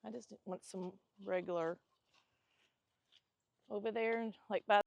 I just want some regular over there, like by.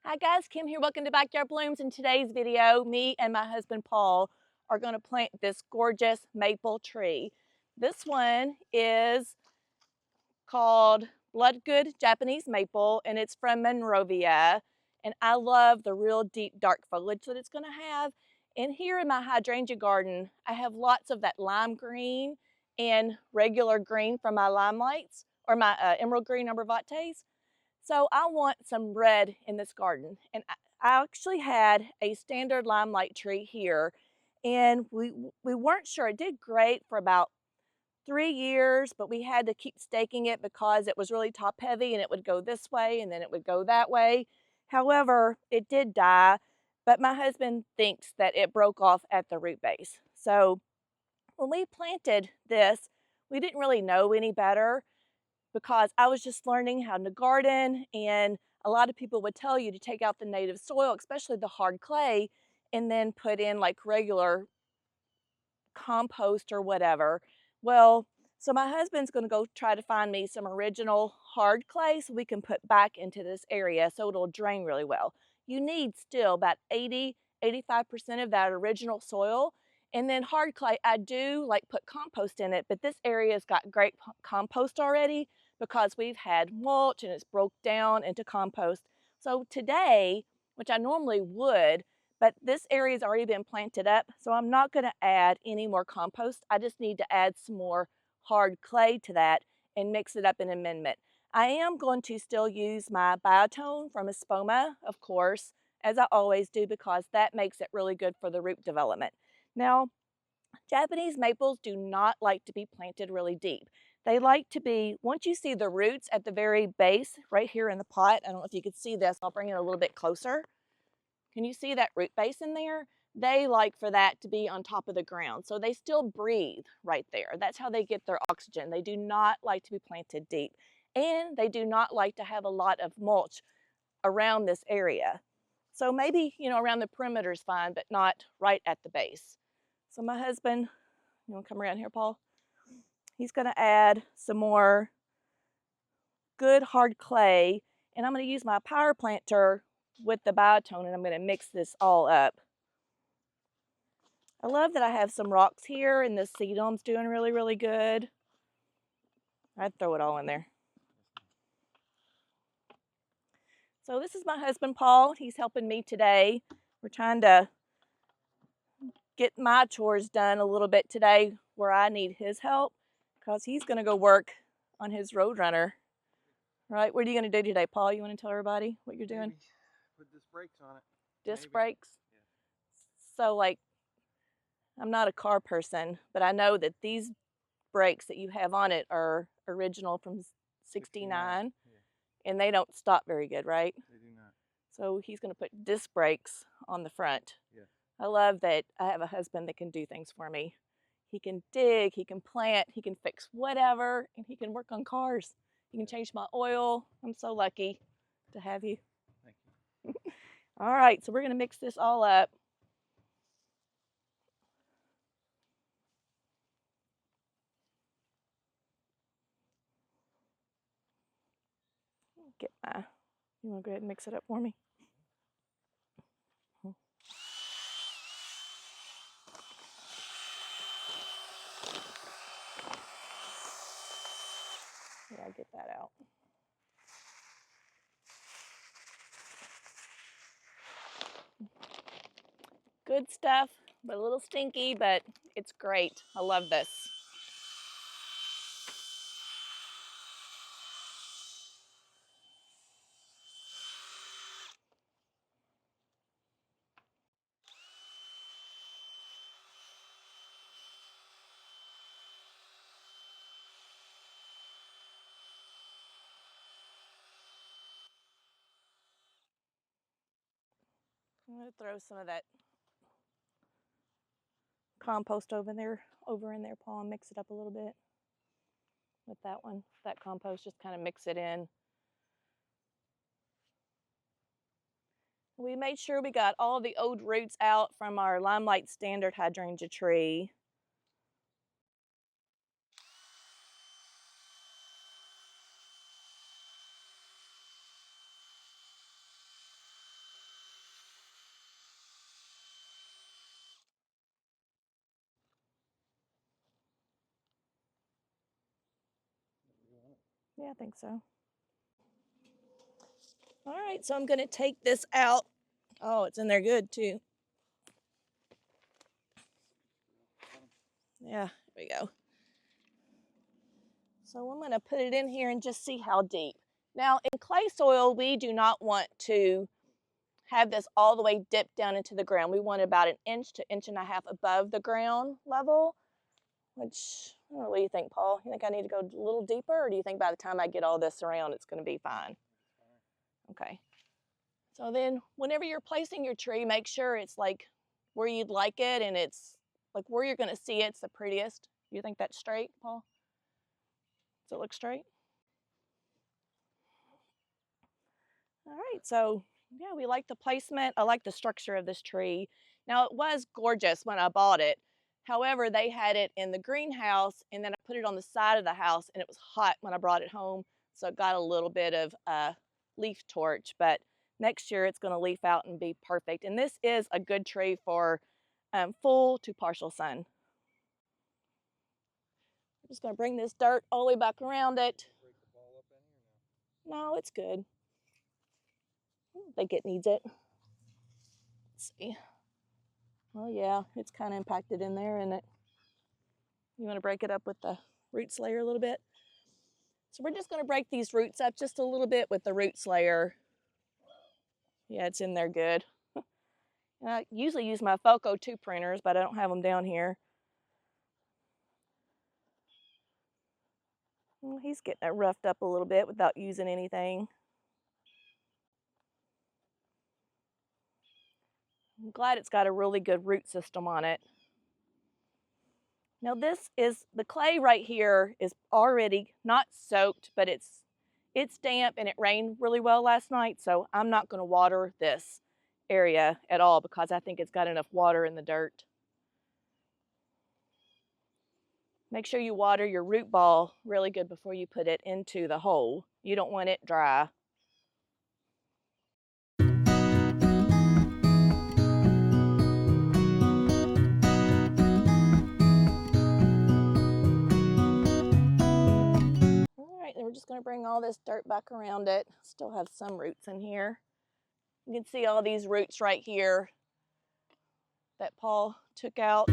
Hi guys, Kim here. Welcome to Backyard Blooms. In today's video, me and my husband Paul are going to plant this gorgeous maple tree. This one is called Bloodgood Japanese Maple, and it's from Monrovia. And I love the real deep dark foliage that it's going to have. And here in my hydrangea garden, I have lots of that lime green and regular green from my limelights, or my emerald green arborvitaes. So I want some red in this garden. And I actually had a standard limelight tree here, and we weren't sure. It did great for about 3 years, but we had to keep staking it because it was really top heavy and it would go this way and then it would go that way. However, it did die, but my husband thinks that it broke off at the root base. So when we planted this, we didn't really know any better because I was just learning how to garden, and a lot of people would tell you to take out the native soil, especially the hard clay, and then put in like regular compost or whatever. Well, so my husband's going to go try to find me some original hard clay so we can put back into this area so it'll drain really well. You need still about 80–85% of that original soil. And then hard clay, I do like put compost in it, but this area's got great compost already because we've had mulch and it's broke down into compost. So today, which I normally would, but this area's already been planted up, so I'm not going to add any more compost. I just need to add some more hard clay to that and mix it up in an amendment. I am going to still use my biotone from Espoma, of course, as I always do, because that makes it really good for the root development. Now, Japanese maples do not like to be planted really deep. They like to be, once you see the roots at the very base, right here in the pot, I don't know if you can see this, I'll bring it a little bit closer. Can you see that root base in there? They like for that to be on top of the ground. So they still breathe right there. That's how they get their oxygen. They do not like to be planted deep. And they do not like to have a lot of mulch around this area. So maybe, around the perimeter is fine, but not right at the base. So my husband, you want to come around here, Paul? He's going to add some more good hard clay, and I'm going to use my power planter with the biotone, and I'm going to mix this all up. I love that I have some rocks here, and this sedum's doing really, really good. I'd throw it all in there. So this is my husband, Paul. He's helping me today. We're trying to get my chores done a little bit today where I need his help because he's going to go work on his Roadrunner. Right? What are you going to do today, Paul? You want to tell everybody what you're doing? Put disc brakes on it. Disc brakes? Yeah. So, like, I'm not a car person, but I know that these brakes that you have on it are original from 69, yeah. And they don't stop very good, right? They do not. So he's going to put disc brakes on the front. Yeah. I love that I have a husband that can do things for me. He can dig, he can plant, he can fix whatever, and he can work on cars. He can change my oil. I'm so lucky to have you. Thank you. All right, so we're going to mix this all up. You want to go ahead and mix it up for me? Yeah, get that out. Good stuff, but a little stinky, but it's great. I love this. I'm going to throw some of that compost over in there, Paul, and mix it up a little bit with that one. That compost, just kind of mix it in. We made sure we got all the old roots out from our Limelight Standard hydrangea tree. Yeah, I think so. All right, so I'm gonna take this out. Oh, it's in there good too. Yeah, there we go. So I'm gonna put it in here and just see how deep. Now in clay soil, we do not want to have this all the way dipped down into the ground. We want about an inch to inch and a half above the ground level, which, I don't know, what do you think, Paul? You think I need to go a little deeper, or do you think by the time I get all this around, it's gonna be fine? Okay. So then whenever you're placing your tree, make sure it's like where you'd like it and it's like where you're gonna see it's the prettiest. You think that's straight, Paul? Does it look straight? All right, so yeah, we like the placement. I like the structure of this tree. Now it was gorgeous when I bought it. However, they had it in the greenhouse and then I put it on the side of the house and it was hot when I brought it home. So it got a little bit of leaf torch, but next year it's gonna leaf out and be perfect. And this is a good tree for full to partial sun. I'm just gonna bring this dirt all the way back around it. Break the ball up any or no? No, it's good. I don't think it needs it. Let's see. Well, yeah, it's kind of impacted in there, isn't it? You want to break it up with the root slayer a little bit? So we're just going to break these roots up just a little bit with the root slayer. Yeah, it's in there good. And I usually use my Foco 2 printers, but I don't have them down here. Well, he's getting it roughed up a little bit without using anything. I'm glad it's got a really good root system on it. Now this is, the clay right here is already not soaked, but it's damp and it rained really well last night, so I'm not going to water this area at all because I think it's got enough water in the dirt. Make sure you water your root ball really good before you put it into the hole. You don't want it dry. All right, then we're just going to bring all this dirt back around it. Still have some roots in here. You can see all these roots right here that Paul took out.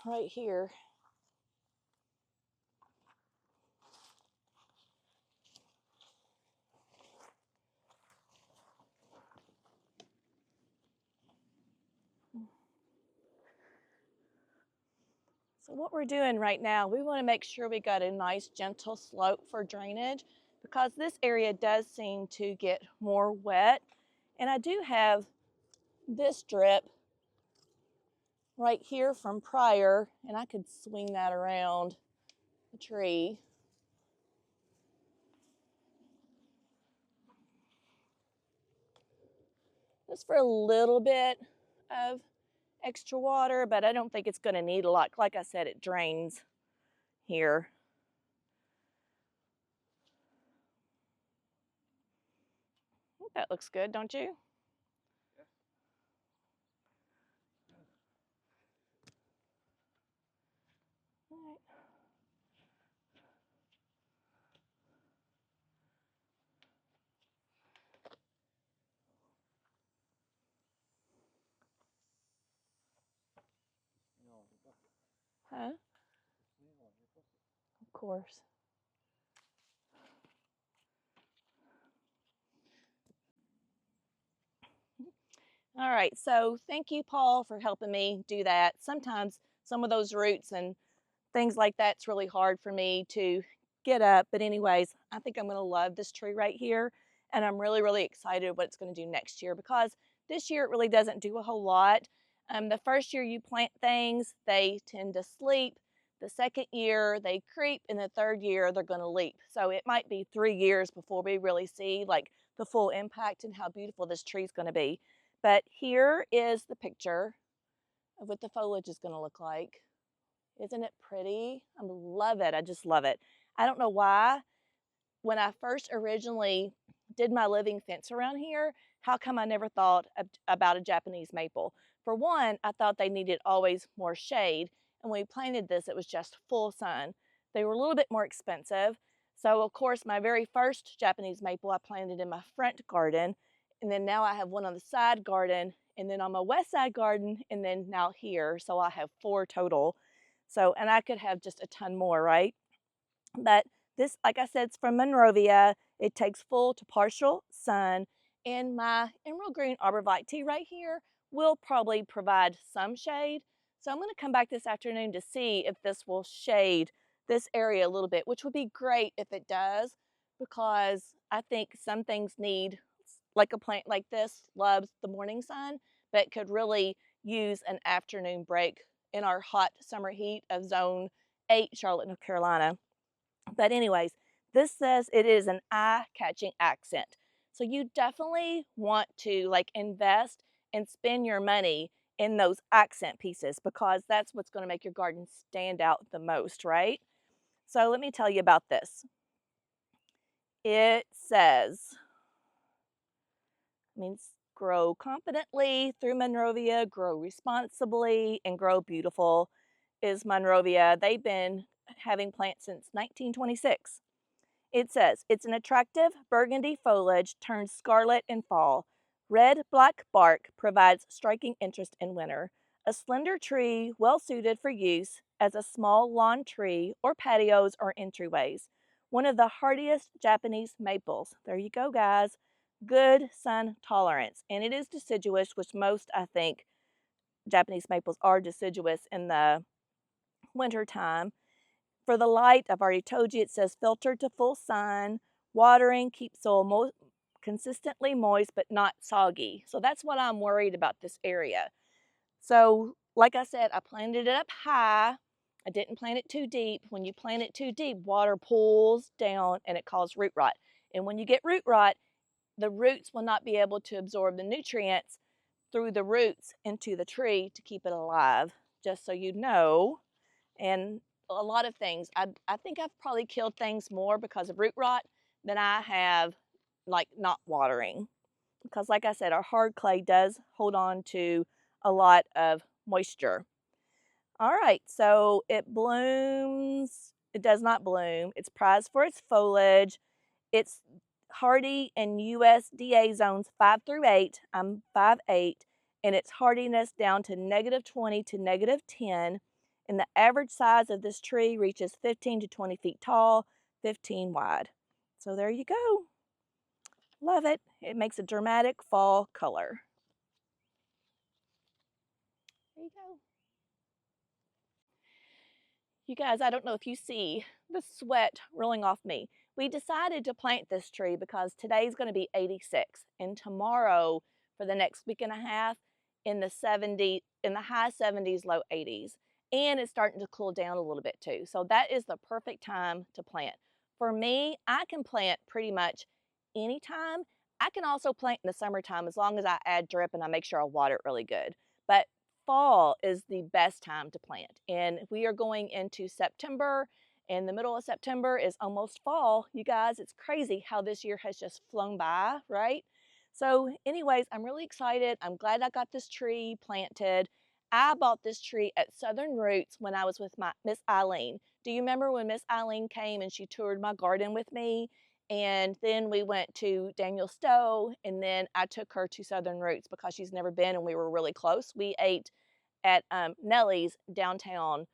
right here. So what we're doing right now, we want to make sure we got a nice gentle slope for drainage because this area does seem to get more wet. And I do have this drip right here from prior, and I could swing that around the tree. Just for a little bit of extra water, but I don't think it's going to need a lot. Like I said, it drains here. I think that looks good, don't you? All right. Huh? Of course. All right, so thank you, Paul, for helping me do that. Sometimes some of those roots and things like that's really hard for me to get up. But anyways, I think I'm going to love this tree right here. And I'm really, really excited what it's going to do next year because this year it really doesn't do a whole lot. The first year you plant things, they tend to sleep. The second year they creep, and the third year they're going to leap. So it might be 3 years before we really see like the full impact and how beautiful this tree is going to be. But here is the picture of what the foliage is going to look like. Isn't it pretty? I love it. I just love it. I don't know why. When I first originally did my living fence around here, how come I never thought about a Japanese maple? For one, I thought they needed always more shade. And when we planted this, it was just full sun. They were a little bit more expensive. So, of course, my very first Japanese maple I planted in my front garden. And then now I have one on the side garden, and then on my west side garden, and then now here. So I have 4 total. So, and I could have just a ton more, right? But this, like I said, it's from Monrovia. It takes full to partial sun. And my emerald green arborvitae right here will probably provide some shade. So I'm going to come back this afternoon to see if this will shade this area a little bit, which would be great if it does, because I think some things need, like a plant like this, loves the morning sun, but could really use an afternoon break in our hot summer heat of zone 8, Charlotte, North Carolina. But anyways, this says it is an eye-catching accent. So you definitely want to like invest and spend your money in those accent pieces because that's what's going to make your garden stand out the most, right? So let me tell you about this. It says, means grow confidently through Monrovia, grow responsibly, and grow beautiful is Monrovia. They've been having plants since 1926. It says, it's an attractive burgundy foliage turns scarlet in fall. Red-black bark provides striking interest in winter. A slender tree well suited for use as a small lawn tree or patios or entryways. One of the hardiest Japanese maples. There you go, guys. Good sun tolerance. And it is deciduous, which most, I think, Japanese maples are deciduous in the winter time. For the light, I've already told you, it says filtered to full sun. Watering keeps soil consistently moist but not soggy. So that's what I'm worried about this area. So like I said, I planted it up high. I didn't plant it too deep. When you plant it too deep, water pools down and it causes root rot. And when you get root rot, the roots will not be able to absorb the nutrients through the roots into the tree to keep it alive, just so you know. And a lot of things, I think I've probably killed things more because of root rot than I have like not watering. Because like I said, our hard clay does hold on to a lot of moisture. All right, so it blooms, it does not bloom. It's prized for its foliage. It's hardy in USDA zones 5 through 8. I'm 5'8", and its hardiness down to -20 to -10. And the average size of this tree reaches 15 to 20 feet tall, 15 wide. So there you go. Love it. It makes a dramatic fall color. There you go. You guys, I don't know if you see the sweat rolling off me. We decided to plant this tree because today's going to be 86 and tomorrow for the next week and a half in the high 70s, low 80s. And it's starting to cool down a little bit too. So that is the perfect time to plant. For me, I can plant pretty much anytime. I can also plant in the summertime as long as I add drip and I make sure I water it really good. But fall is the best time to plant. And we are going into September, and the middle of September is almost fall. You guys, it's crazy how this year has just flown by, right? So anyways, I'm really excited. I'm glad I got this tree planted. I bought this tree at Southern Roots when I was with my Miss Eileen. Do you remember when Miss Eileen came and she toured my garden with me? And then we went to Daniel Stowe, and then I took her to Southern Roots because she's never been and we were really close. We ate at Nellie's downtown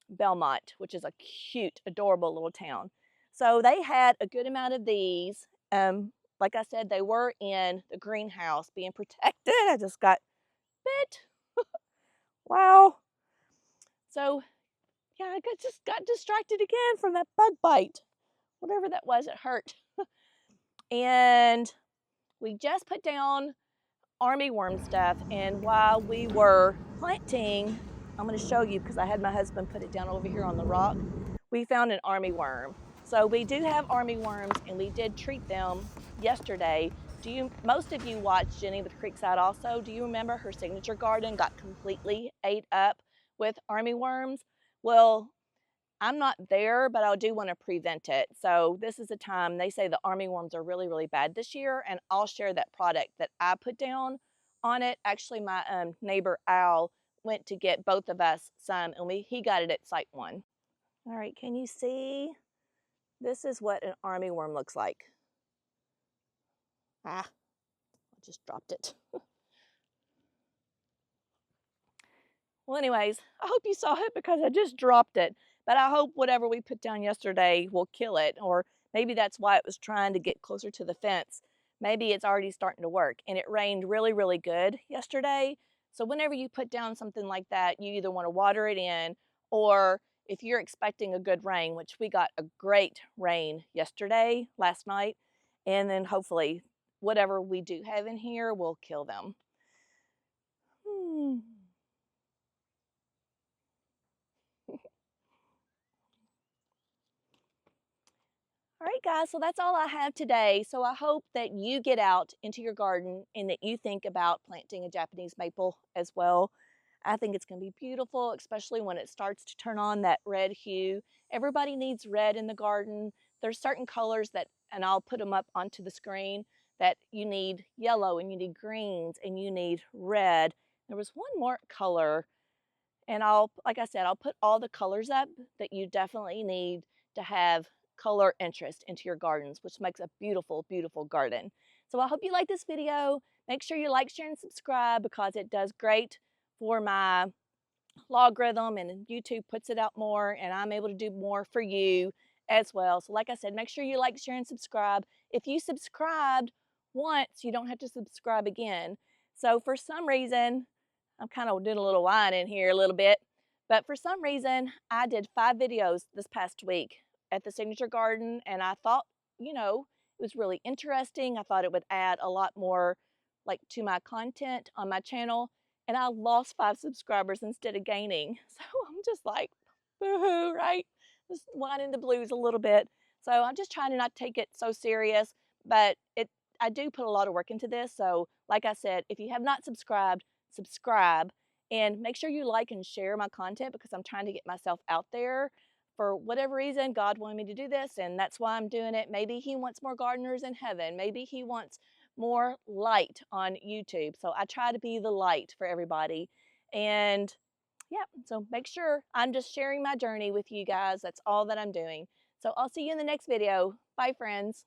Belmont, which is a cute, adorable little town. So they had a good amount of these. Like I said, they were in the greenhouse being protected. I just got bit. Wow. So yeah, just got distracted again from that bug bite. Whatever that was, it hurt. And we just put down army worm stuff, and while we were planting, I'm going to show you because I had my husband put it down over here on the rock. We found an army worm. So we do have army worms, and we did treat them yesterday. Most of you watched Jenny with Creekside also. Do you remember her signature garden got completely ate up with army worms? Well, I'm not there, but I do want to prevent it. So this is a time, they say the army worms are really, really bad this year, and I'll share that product that I put down on it. Actually, my neighbor Al went to get both of us some, and he got it at Site One. All right, can you see? This is what an army worm looks like. Ah, I just dropped it. Well, anyways, I hope you saw it because I just dropped it. But I hope whatever we put down yesterday will kill it. Or maybe that's why it was trying to get closer to the fence. Maybe it's already starting to work. And it rained really, really good yesterday. So whenever you put down something like that, you either want to water it in, or if you're expecting a good rain, which we got a great rain yesterday, last night, and then hopefully whatever we do have in here will kill them. All right, guys, so that's all I have today. So I hope that you get out into your garden and that you think about planting a Japanese maple as well. I think it's going to be beautiful, especially when it starts to turn on that red hue. Everybody needs red in the garden. There's certain colors that, and I'll put them up onto the screen, that you need yellow and you need greens and you need red. There was one more color, and like I said, I'll put all the colors up that you definitely need to have color interest into your gardens, which makes a beautiful, beautiful garden. So I hope you like this video. Make sure you like, share, and subscribe because it does great for my logarithm, and YouTube puts it out more, and I'm able to do more for you as well. So like I said, make sure you like, share, and subscribe. If you subscribed once, you don't have to subscribe again. So for some reason, I'm kind of doing a little whine in here a little bit, but for some reason, I did 5 videos this past week at the Signature Garden, and I thought, it was really interesting. I thought it would add a lot more to my content on my channel, and I lost 5 subscribers instead of gaining. So I'm just like, boo-hoo, right? Just whining the blues a little bit. So I'm just trying to not take it so serious, but I do put a lot of work into this. So like I said, if you have not subscribed, subscribe, and make sure you like and share my content because I'm trying to get myself out there. For whatever reason, God wanted me to do this, and that's why I'm doing it. Maybe He wants more gardeners in heaven. Maybe He wants more light on YouTube. So I try to be the light for everybody. And yeah, so make sure I'm just sharing my journey with you guys. That's all that I'm doing. So I'll see you in the next video. Bye, friends.